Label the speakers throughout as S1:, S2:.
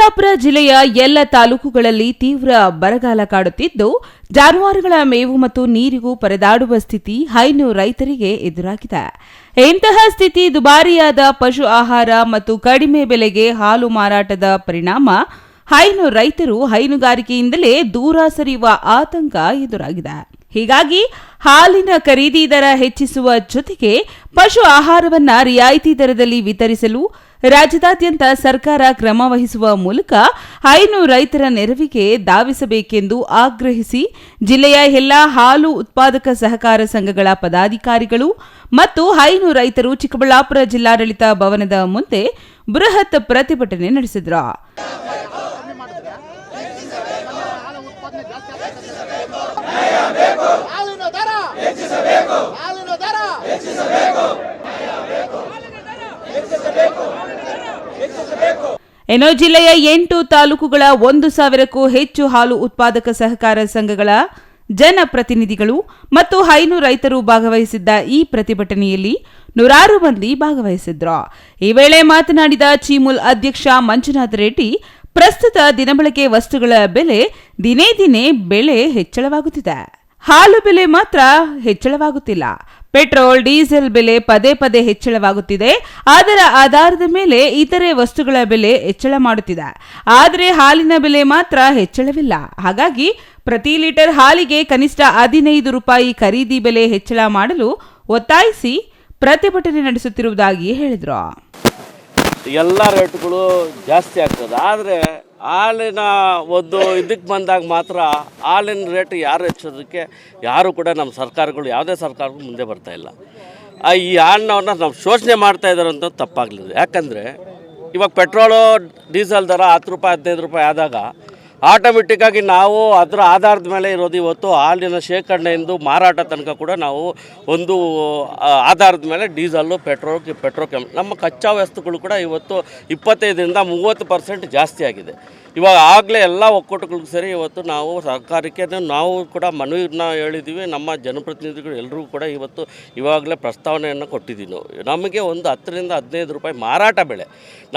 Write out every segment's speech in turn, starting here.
S1: ಚಿಕ್ಕಬಳ್ಳಾಪುರ ಜಿಲ್ಲೆಯ ಎಲ್ಲ ತಾಲೂಕುಗಳಲ್ಲಿ ತೀವ್ರ ಬರಗಾಲ ಕಾಡುತ್ತಿದ್ದು, ಜಾನುವಾರುಗಳ ಮೇವು ಮತ್ತು ನೀರಿಗೂ ಪರದಾಡುವ ಸ್ಥಿತಿ ಹೈನು ರೈತರಿಗೆ ಎದುರಾಗಿದೆ. ಇಂತಹ ಸ್ಥಿತಿ ದುಬಾರಿಯಾದ ಪಶು ಆಹಾರ ಮತ್ತು ಕಡಿಮೆ ಬೆಲೆಗೆ ಹಾಲು ಮಾರಾಟದ ಪರಿಣಾಮ ಹೈನು ರೈತರು ಹೈನುಗಾರಿಕೆಯಿಂದಲೇ ದೂರ ಸರಿಯುವ ಆತಂಕ ಎದುರಾಗಿದೆ. ಹೀಗಾಗಿ ಹಾಲಿನ ಖರೀದಿ ದರ ಹೆಚ್ಚಿಸುವ ಜೊತೆಗೆ ಪಶು ಆಹಾರವನ್ನು ರಿಯಾಯಿತಿ ದರದಲ್ಲಿ ವಿತರಿಸಲು ರಾಜ್ಯದಾದ್ಯಂತ ಸರ್ಕಾರ ಕ್ರಮ ವಹಿಸುವ ಮೂಲಕ ಹೈನು ರೈತರ ನೆರವಿಗೆ ಧಾವಿಸಬೇಕೆಂದು ಆಗ್ರಹಿಸಿ ಜಿಲ್ಲೆಯ ಎಲ್ಲಾ ಹಾಲು ಉತ್ಪಾದಕ ಸಹಕಾರ ಸಂಘಗಳ ಪದಾಧಿಕಾರಿಗಳು ಮತ್ತು ಹೈನು ರೈತರು ಚಿಕ್ಕಬಳ್ಳಾಪುರ ಜಿಲ್ಲಾಡಳಿತ ಭವನದ ಮುಂದೆ ಬೃಹತ್ ಪ್ರತಿಭಟನೆ ನಡೆಸಿದರು. ಇನ್ನು ಜಿಲ್ಲೆಯ 8 ತಾಲೂಕುಗಳ 1,000ಕ್ಕೂ ಹೆಚ್ಚು ಹಾಲು ಉತ್ಪಾದಕ ಸಹಕಾರ ಸಂಘಗಳ ಜನಪ್ರತಿನಿಧಿಗಳು ಮತ್ತು ಹೈನು ರೈತರು ಭಾಗವಹಿಸಿದ್ದ ಈ ಪ್ರತಿಭಟನೆಯಲ್ಲಿ ನೂರಾರು ಮಂದಿ ಭಾಗವಹಿಸಿದ್ರು. ಈ ವೇಳೆ ಮಾತನಾಡಿದ ಚೀಮೂಲ್ ಅಧ್ಯಕ್ಷ ಮಂಜುನಾಥ ರೆಡ್ಡಿ, ಪ್ರಸ್ತುತ ದಿನಬಳಕೆ ವಸ್ತುಗಳ ಬೆಲೆ ದಿನೇ ದಿನೇ ಬೆಲೆ ಹೆಚ್ಚಳವಾಗುತ್ತಿದೆ. ಹಾಲು ಬೆಲೆ ಮಾತ್ರ ಹೆಚ್ಚಳವಾಗುತ್ತಿಲ್ಲ. ಪೆಟ್ರೋಲ್, ಡೀಸೆಲ್ ಬೆಲೆ ಪದೇ ಪದೇ ಹೆಚ್ಚಳವಾಗುತ್ತಿದೆ. ಅದರ ಆಧಾರದ ಮೇಲೆ ಇತರೆ ವಸ್ತುಗಳ ಬೆಲೆ ಹೆಚ್ಚಳ ಮಾಡುತ್ತಿದೆ. ಆದರೆ ಹಾಲಿನ ಬೆಲೆ ಮಾತ್ರ ಹೆಚ್ಚಳವಿಲ್ಲ. ಹಾಗಾಗಿ ಪ್ರತಿ ಲೀಟರ್ ಹಾಲಿಗೆ ಕನಿಷ್ಠ 15 ರೂಪಾಯಿ ಖರೀದಿ ಬೆಲೆ ಹೆಚ್ಚಳ ಮಾಡಲು ಒತ್ತಾಯಿಸಿ ಪ್ರತಿಭಟನೆ ನಡೆಸುತ್ತಿರುವುದಾಗಿ ಹೇಳಿದರು.
S2: ಎಲ್ಲ ರೇಟ್ಗಳು ಜಾಸ್ತಿ ಆಗ್ತದೆ. ಆದರೆ ಹಾಲಿನ ಒಂದು ಇದಕ್ಕೆ ಬಂದಾಗ ಮಾತ್ರ ಹಾಲಿನ ರೇಟ್ ಯಾರು ಹೆಚ್ಚೋದಕ್ಕೆ ಯಾರು ಕೂಡ ನಮ್ಮ ಸರ್ಕಾರಗಳು ಯಾವುದೇ ಸರ್ಕಾರಗಳು ಮುಂದೆ ಬರ್ತಾಯಿಲ್ಲ. ಈ ಹಾಲನ್ನ ನಾವು ಶೋಷಣೆ ಮಾಡ್ತಾ ಇದ್ದಾರೆ ಅಂತ ತಪ್ಪಾಗಲಿದೆ. ಯಾಕಂದರೆ ಇವಾಗ ಪೆಟ್ರೋಲು ಡೀಸೆಲ್ ದರ 10 ರೂಪಾಯಿ 15 ರೂಪಾಯಿ ಆದಾಗ ಆಟೋಮೆಟಿಕ್ಕಾಗಿ ನಾವು ಅದರ ಆಧಾರದ ಮೇಲೆ ಇರೋದು. ಇವತ್ತು ಹಾಲಿನ ಶೇಖರಣೆಯಿಂದ ಮಾರಾಟ ತನಕ ಕೂಡ ನಾವು ಒಂದು ಆಧಾರದ ಮೇಲೆ ಡೀಸೆಲ್ಲು, ಪೆಟ್ರೋಕೆಮ್ ನಮ್ಮ ಕಚ್ಚಾ ವಸ್ತುಗಳು ಕೂಡ ಇವತ್ತು 25ರಿಂದ 30% ಜಾಸ್ತಿ ಆಗಿದೆ. ಇವಾಗ ಆಗಲೇ ಎಲ್ಲ ಒಕ್ಕೂಟಗಳಿಗೂ ಸರಿ ಇವತ್ತು ನಾವು ಸರ್ಕಾರಕ್ಕೆ ನಾವು ಕೂಡ ಮನವಿನ ಹೇಳಿದ್ದೀವಿ. ನಮ್ಮ ಜನಪ್ರತಿನಿಧಿಗಳು ಎಲ್ಲರಿಗೂ ಕೂಡ ಇವತ್ತು ಇವಾಗಲೇ ಪ್ರಸ್ತಾವನೆಯನ್ನು ಕೊಟ್ಟಿದ್ದೀವಿ. ನಮಗೆ ಒಂದು 10ರಿಂದ 15 ರೂಪಾಯಿ ಮಾರಾಟ ಬೆಲೆ,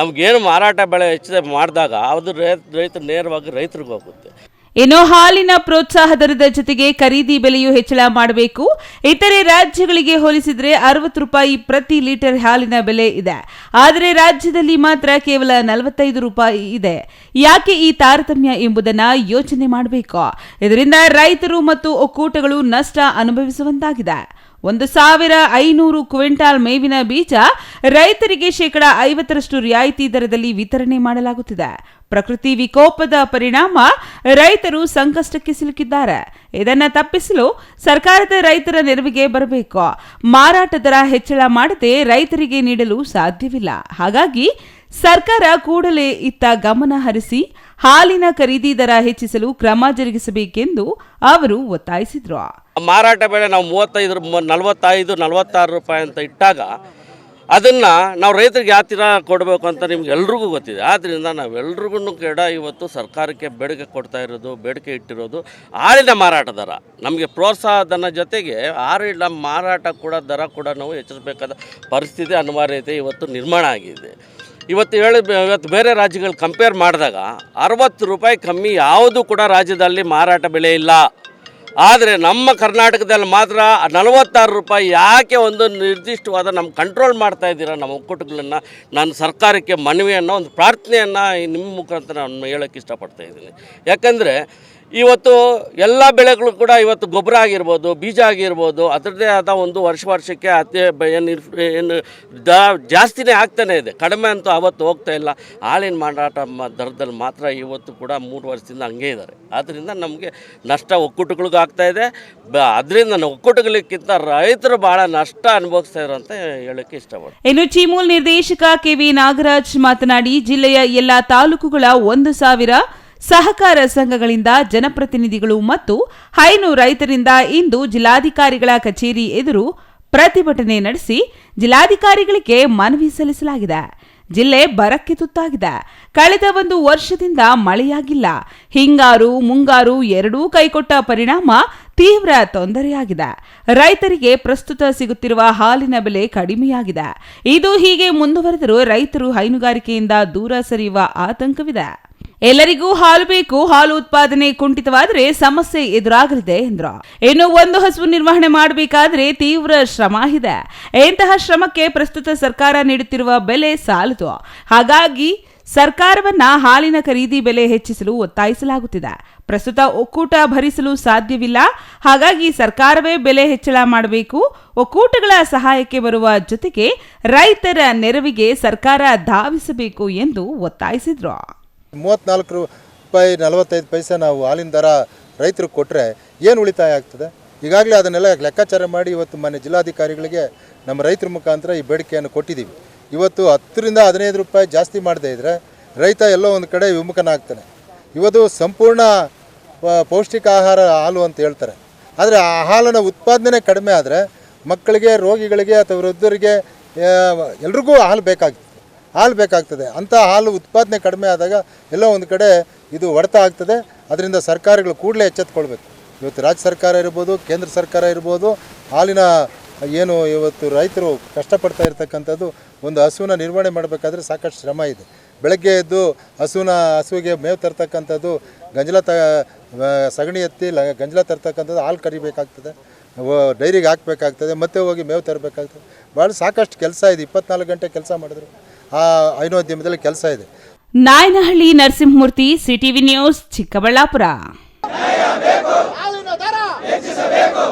S2: ನಮಗೇನು ಮಾರಾಟ ಬೆಲೆ ಹೆಚ್ಚಿಗೆ ಮಾಡಿದಾಗ ಅದು ರೈತರು ನೇರವಾಗಿ ರೈತರಿಗೆ ಹೋಗುತ್ತೆ.
S1: ಇನ್ನು ಹಾಲಿನ ಪ್ರೋತ್ಸಾಹ ದರದ ಜೊತೆಗೆ ಖರೀದಿ ಬೆಲೆಯೂ ಹೆಚ್ಚಳ ಮಾಡಬೇಕು. ಇತರೆ ರಾಜ್ಯಗಳಿಗೆ ಹೋಲಿಸಿದರೆ 60 ರೂಪಾಯಿ ಪ್ರತಿ ಲೀಟರ್ ಹಾಲಿನ ಬೆಲೆ ಇದೆ. ಆದರೆ ರಾಜ್ಯದಲ್ಲಿ ಮಾತ್ರ ಕೇವಲ 45 ರೂಪಾಯಿ ಇದೆ. ಯಾಕೆ ಈ ತಾರತಮ್ಯ ಎಂಬುದನ್ನು ಯೋಚನೆ ಮಾಡಬೇಕು. ಇದರಿಂದ ರೈತರು ಮತ್ತು ಒಕ್ಕೂಟಗಳು ನಷ್ಟ ಅನುಭವಿಸುವಂತಾಗಿದೆ. 1,500 ಕ್ವಿಂಟಾಲ್ ಮೇವಿನ ಬೀಜ ರೈತರಿಗೆ 50% ರಿಯಾಯಿತಿ ದರದಲ್ಲಿ ವಿತರಣೆ ಮಾಡಲಾಗುತ್ತಿದೆ. ಪ್ರಕೃತಿ ವಿಕೋಪದ ಪರಿಣಾಮ ರೈತರು ಸಂಕಷ್ಟಕ್ಕೆ ಸಿಲುಕಿದ್ದಾರೆ. ಇದನ್ನು ತಪ್ಪಿಸಲು ಸರ್ಕಾರದ ರೈತರ ನೆರವಿಗೆ ಬರಬೇಕು. ಮಾರಾಟ ದರ ಹೆಚ್ಚಳ ಮಾಡದೆ ರೈತರಿಗೆ ನೀಡಲು ಸಾಧ್ಯವಿಲ್ಲ. ಹಾಗಾಗಿ ಸರ್ಕಾರ ಕೂಡಲೇ ಇತ್ತ ಗಮನ ಹರಿಸಿ ಹಾಲಿನ ಖರೀದಿ ದರ ಹೆಚ್ಚಿಸಲು ಕ್ರಮ ಜರುಗಿಸಬೇಕೆಂದು ಅವರು ಒತ್ತಾಯಿಸಿದರು.
S2: ಮಾರಾಟ ಬೆಲೆ ನಾವು 35, 45, 46 ರೂಪಾಯಿ ಅಂತ ಇಟ್ಟಾಗ ಅದನ್ನು ನಾವು ರೈತರಿಗೆ ಯಾವ ಥರ ಕೊಡಬೇಕು ಅಂತ ನಿಮ್ಗೆ ಎಲ್ರಿಗೂ ಗೊತ್ತಿದೆ. ಆದ್ದರಿಂದ ನಾವೆಲ್ರಿಗೂ ಕೂಡ ಇವತ್ತು ಸರ್ಕಾರಕ್ಕೆ ಬೇಡಿಕೆ ಕೊಡ್ತಾ ಇರೋದು, ಬೇಡಿಕೆ ಇಟ್ಟಿರೋದು ಹಾಲಿನ ಮಾರಾಟ ದರ ನಮಗೆ ಪ್ರೋತ್ಸಾಹಧನ ಜೊತೆಗೆ ಹಾಲಿನ ಮಾರಾಟ ಕೂಡ ದರ ಕೂಡ ನಾವು ಹೆಚ್ಚಿಸಬೇಕಾದ ಪರಿಸ್ಥಿತಿ ಅನಿವಾರ್ಯತೆ ಇವತ್ತು ನಿರ್ಮಾಣ ಆಗಿದೆ. ಇವತ್ತು ಬೇರೆ ರಾಜ್ಯಗಳು ಕಂಪೇರ್ ಮಾಡಿದಾಗ 60 ರೂಪಾಯಿ ಕಮ್ಮಿ ಯಾವುದು ಕೂಡ ರಾಜ್ಯದಲ್ಲಿ ಮಾರಾಟ ಬೆಲೆ ಇಲ್ಲ. ಆದರೆ ನಮ್ಮ ಕರ್ನಾಟಕದಲ್ಲಿ ಮಾತ್ರ 46 ರೂಪಾಯಿ. ಯಾಕೆ ಒಂದು ನಿರ್ದಿಷ್ಟವಾದ ನಮ್ಮ ಕಂಟ್ರೋಲ್ ಮಾಡ್ತಾ ಇದ್ದೀರಾ ನಮ್ಮ ಒಕ್ಕೂಟಗಳನ್ನು? ನಾನು ಸರ್ಕಾರಕ್ಕೆ ಮನವಿಯನ್ನು, ಒಂದು ಪ್ರಾರ್ಥನೆಯನ್ನು ನಿಮ್ಮ ಮುಖಾಂತರ ನಾನು ಹೇಳೋಕ್ಕೆ ಇಷ್ಟಪಡ್ತಾ ಇದ್ದೀನಿ. ಯಾಕಂದರೆ ಇವತ್ತು ಎಲ್ಲ ಬೆಳೆಗಳು ಕೂಡ ಇವತ್ತು ಗೊಬ್ಬರ ಆಗಿರ್ಬೋದು, ಬೀಜ ಆಗಿರ್ಬೋದು, ಅದರದ್ದೇ ಆದ ಒಂದು ವರ್ಷಕ್ಕೆ ಏನು ಜಾಸ್ತಿನೇ ಆಗ್ತಾನೇ ಇದೆ. ಕಡಿಮೆ ಅಂತೂ ಅವತ್ತು ಹೋಗ್ತಾ ಇಲ್ಲ. ಹಾಲಿನ ಮಾರಾಟ ದರದಲ್ಲಿ ಮಾತ್ರ ಇವತ್ತು ಕೂಡ 3 ವರ್ಷದಿಂದ ಹಂಗೆ ಇದ್ದಾರೆ. ಆದ್ದರಿಂದ ನಮಗೆ ನಷ್ಟ ಒಕ್ಕೂಟಗಳಿಗೂ ಆಗ್ತಾಯಿದೆ. ಅದರಿಂದ ಒಕ್ಕೂಟಗಳಿಗಿಂತ ರೈತರು ಭಾಳ ನಷ್ಟ ಅನುಭವಿಸ್ತಾ ಇದ್ದಾರೆ ಅಂತ ಹೇಳೋಕ್ಕೆ ಇಷ್ಟಪಡ್ತೀನಿ.
S1: ಇನ್ನು ಚೀಮೂಲ್ ನಿರ್ದೇಶಕ KV ನಾಗರಾಜ್ ಮಾತನಾಡಿ, ಜಿಲ್ಲೆಯ ಎಲ್ಲ ತಾಲೂಕುಗಳ 1,000 ಸಹಕಾರ ಸಂಘಗಳಿಂದ ಜನಪ್ರತಿನಿಧಿಗಳು ಮತ್ತು ಹೈನು ರೈತರಿಂದ ಇಂದು ಜಿಲ್ಲಾಧಿಕಾರಿಗಳ ಕಚೇರಿ ಎದುರು ಪ್ರತಿಭಟನೆ ನಡೆಸಿ ಜಿಲ್ಲಾಧಿಕಾರಿಗಳಿಗೆ ಮನವಿ ಸಲ್ಲಿಸಲಾಗಿದೆ. ಜಿಲ್ಲೆ ಬರಕ್ಕೆ ತುತ್ತಾಗಿದೆ. ಕಳೆದ 1 ವರ್ಷದಿಂದ ಮಳೆಯಾಗಿಲ್ಲ. ಹಿಂಗಾರು ಮುಂಗಾರು ಎರಡೂ ಕೈಕೊಟ್ಟ ಪರಿಣಾಮ ತೀವ್ರ ತೊಂದರೆಯಾಗಿದೆ. ರೈತರಿಗೆ ಪ್ರಸ್ತುತ ಸಿಗುತ್ತಿರುವ ಹಾಲಿನ ಬೆಲೆ ಕಡಿಮೆಯಾಗಿದೆ. ಇದು ಹೀಗೆ ಮುಂದುವರೆದರೂ ರೈತರು ಹೈನುಗಾರಿಕೆಯಿಂದ ದೂರ ಸರಿಯುವ ಆತಂಕವಿದೆ. ಎಲ್ಲರಿಗೂ ಹಾಲು ಬೇಕು, ಹಾಲು ಉತ್ಪಾದನೆ ಕುಂಠಿತವಾದರೆ ಸಮಸ್ಯೆ ಎದುರಾಗಲಿದೆ ಎಂದರು. ಇನ್ನು ಒಂದು ಹಸು ನಿರ್ವಹಣೆ ಮಾಡಬೇಕಾದ್ರೆ ತೀವ್ರ ಶ್ರಮ ಇದೆ. ಇಂತಹ ಶ್ರಮಕ್ಕೆ ಪ್ರಸ್ತುತ ಸರ್ಕಾರ ನೀಡುತ್ತಿರುವ ಬೆಲೆ ಸಾಲದು. ಹಾಗಾಗಿ ಸರ್ಕಾರವನ್ನ ಹಾಲಿನ ಖರೀದಿ ಬೆಲೆ ಹೆಚ್ಚಿಸಲು ಒತ್ತಾಯಿಸಲಾಗುತ್ತಿದೆ. ಪ್ರಸ್ತುತ ಒಕ್ಕೂಟ ಭರಿಸಲು ಸಾಧ್ಯವಿಲ್ಲ. ಹಾಗಾಗಿ ಸರ್ಕಾರವೇ ಬೆಲೆ ಹೆಚ್ಚಳ ಮಾಡಬೇಕು. ಒಕ್ಕೂಟಗಳ ಸಹಾಯಕ್ಕೆ ಬರುವ ಜೊತೆಗೆ ರೈತರ ನೆರವಿಗೆ ಸರ್ಕಾರ ಧಾವಿಸಬೇಕು ಎಂದು ಒತ್ತಾಯಿಸಿದ್ರು.
S3: 34 ರೂಪಾಯಿ 45 ಪೈಸೆ ನಾವು ಹಾಲಿನ ದರ ರೈತರಿಗೆ ಕೊಟ್ಟರೆ ಏನು ಉಳಿತಾಯ ಆಗ್ತದೆ? ಈಗಾಗಲೇ ಅದನ್ನೆಲ್ಲ ಲೆಕ್ಕಾಚಾರ ಮಾಡಿ ಇವತ್ತು ಮಾನ್ಯ ಜಿಲ್ಲಾಧಿಕಾರಿಗಳಿಗೆ ನಮ್ಮ ರೈತರ ಮುಖಾಂತರ ಈ ಬೇಡಿಕೆಯನ್ನು ಕೊಟ್ಟಿದ್ದೀವಿ. ಇವತ್ತು 10 ರಿಂದ 15 ರೂಪಾಯಿ ಜಾಸ್ತಿ ಮಾಡದೇ ಇದ್ದರೆ ರೈತ ಎಲ್ಲೋ ಒಂದು ಕಡೆ ವಿಮುಖನಾಗ್ತಾನೆ. ಇವತ್ತು ಸಂಪೂರ್ಣ ಪೌಷ್ಟಿಕ ಆಹಾರ ಹಾಲು ಅಂತ ಹೇಳ್ತಾರೆ. ಆದರೆ ಆ ಹಾಲಿನ ಉತ್ಪಾದನೆ ಕಡಿಮೆ ಆದರೆ ಮಕ್ಕಳಿಗೆ, ರೋಗಿಗಳಿಗೆ ಅಥವಾ ವೃದ್ಧರಿಗೆ ಎಲ್ರಿಗೂ ಹಾಲು ಬೇಕಾಗ್ತದೆ. ಅಂಥ ಹಾಲು ಉತ್ಪಾದನೆ ಕಡಿಮೆ ಆದಾಗ ಎಲ್ಲೋ ಒಂದು ಕಡೆ ಇದು ಹೊಡೆತ ಆಗ್ತದೆ. ಅದರಿಂದ ಸರ್ಕಾರಗಳು ಕೂಡಲೇ ಎಚ್ಚೆತ್ತುಕೊಳ್ಬೇಕು. ಇವತ್ತು ರಾಜ್ಯ ಸರ್ಕಾರ ಇರ್ಬೋದು, ಕೇಂದ್ರ ಸರ್ಕಾರ ಇರ್ಬೋದು, ಹಾಲಿನ ಏನು ಇವತ್ತು ರೈತರು ಕಷ್ಟಪಡ್ತಾ ಇರ್ತಕ್ಕಂಥದ್ದು, ಒಂದು ಹಸುವಿನ ನಿರ್ವಹಣೆ ಮಾಡಬೇಕಾದ್ರೆ ಸಾಕಷ್ಟು ಶ್ರಮ ಇದೆ. ಬೆಳಗ್ಗೆ ಎದ್ದು ಹಸುವಿಗೆ ಮೇವು ತರ್ತಕ್ಕಂಥದ್ದು, ಸಗಣಿ ಎತ್ತಿ ಗಂಜಲ ತರ್ತಕ್ಕಂಥದ್ದು, ಹಾಲು ಕರಿಬೇಕಾಗ್ತದೆ, ಡೈರಿಗೆ ಹಾಕಬೇಕಾಗ್ತದೆ, ಮತ್ತೆ ಹೋಗಿ ಮೇವು ತರಬೇಕಾಗ್ತದೆ. ಭಾಳ ಸಾಕಷ್ಟು ಕೆಲಸ ಇದೆ. 24 ಗಂಟೆ ಕೆಲಸ ಮಾಡಿದ್ರು ಆ ಹೈನೋದ್ಯಮದಲ್ಲಿ ಕೆಲಸ ಇದೆ.
S1: Nayanahalli Narasimhamurthy, CTV news, Chikkaballapur.
S4: ಹಾಲಿನ ದರ ಹೆಚ್ಚಿಸಬೇಕು.